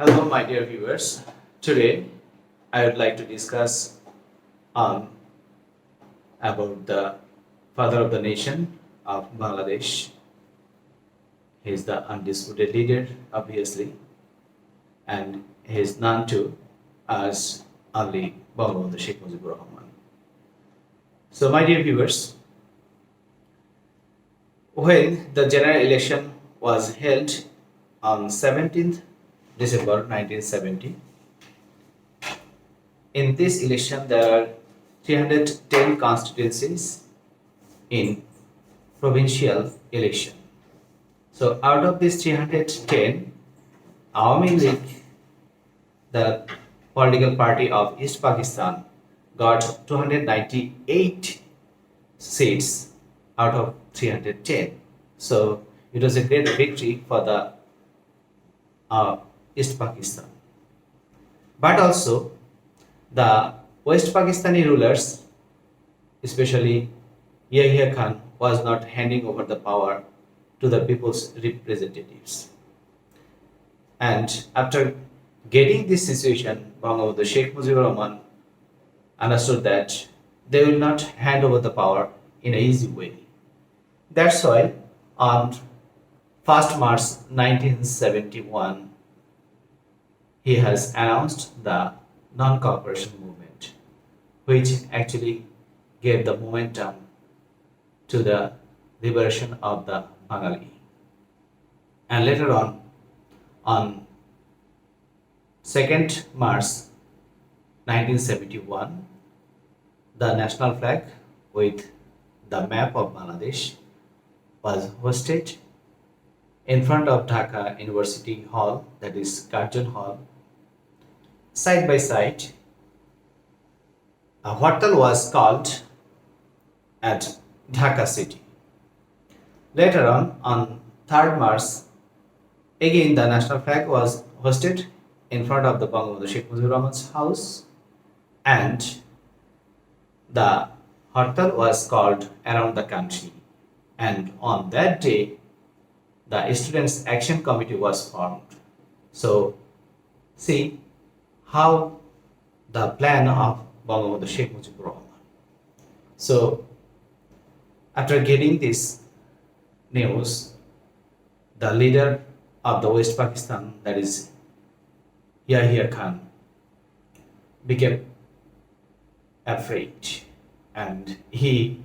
Hello, my dear viewers. Today, I would like to discuss um, about the father of the nation of Bangladesh. He is the undisputed leader, obviously, and he is known to as Ali Bangabandhu Sheikh Mujibur Rahman. So, my dear viewers, when the general election was held on 17th December 1970, in this election, there are 310 constituencies in provincial election. So out of these 310, Awami League, the political party of East Pakistan, got 298 seats out of 310. So it was a great victory for the East Pakistan. But also, the West Pakistani rulers, especially Yahya Khan, was not handing over the power to the people's representatives. And after getting this situation, Bangabandhu Sheikh Mujibur Rahman understood that they will not hand over the power in an easy way. That's why on 1st March 1971, he has announced the non-cooperation movement, which actually gave the momentum to the liberation of the Bangali. And later on 2nd March 1971, the national flag with the map of Bangladesh was hoisted in front of Dhaka University Hall, that is Karjan Hall. Side by side, a hotel was called at Dhaka city. Later on 3rd March, again the national flag was hoisted in front of the Bangabandhu Sheikh Mujibur Rahman's house, and the hotel was called around the country. And on that day, the Students' Action Committee was formed. So, see how the plan of Bangabandhu Sheikh Mujibur Rahman. So, after getting this news, the leader of the West Pakistan, that is Yahya Khan, became afraid, and he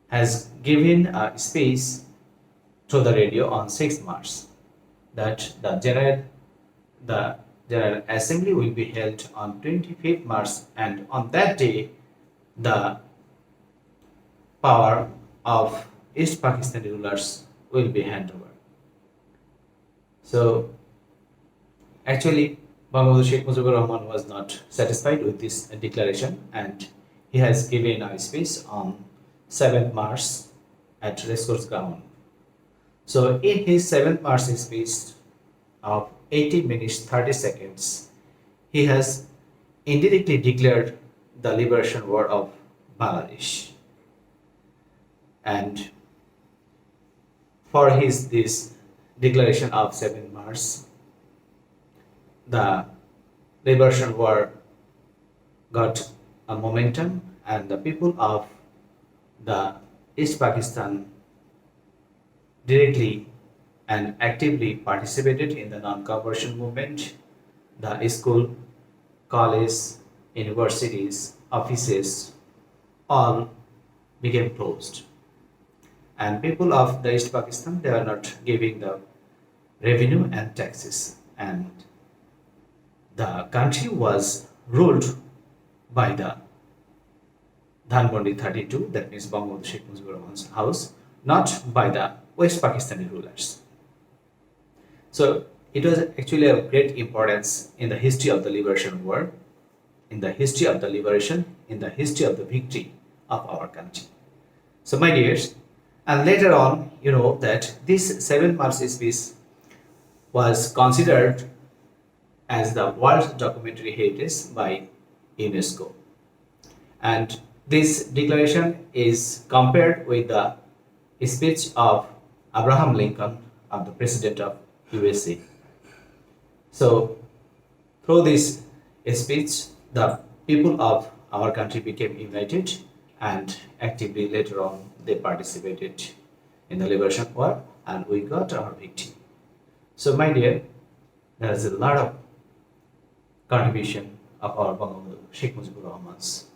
has given a speech through the radio on 6th March that the General Assembly will be held on 25th March, and on that day, the power of East Pakistani rulers will be handed over. So, actually, Bangabandhu Sheikh Mujibur Rahman was not satisfied with this declaration, and he has given a speech on 7th March at Racecourse Ground. So, in his 7th March speech of 80 minutes 30 seconds, he has indirectly declared the liberation war of Bangladesh. And for this declaration of 7th March, the liberation war got a momentum, and the people of the East Pakistan directly and actively participated in the non-cooperation movement. The school, college, universities, offices all became closed. And people of the East Pakistan, they are not giving the revenue and taxes. And the country was ruled by the Dhanbandi 32, that means Bangabandhu Sheikh Mujibur Rahman's house, not by the West Pakistani rulers. So it was actually of great importance in the history of the liberation war, in the history of the liberation, in the history of the victory of our country. So my dears, and later on, you know that this 7th March speech was considered as the World Documentary Heritage by UNESCO. And this declaration is compared with the speech of Abraham Lincoln, of the President of USA. So, through this speech, the people of our country became united and actively later on they participated in the liberation war and we got our victory. So, my dear, there is a lot of contribution of our Bangabandhu, Sheikh Mujibur Rahman's.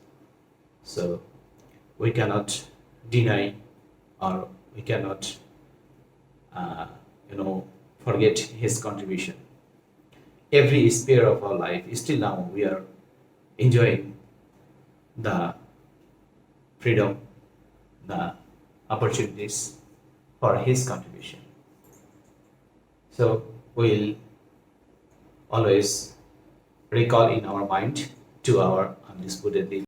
So, we cannot deny or we cannot, uh, forget his contribution. Every sphere of our life, still now we are enjoying the freedom, the opportunities for his contribution. So we'll always recall in our mind to our undisputed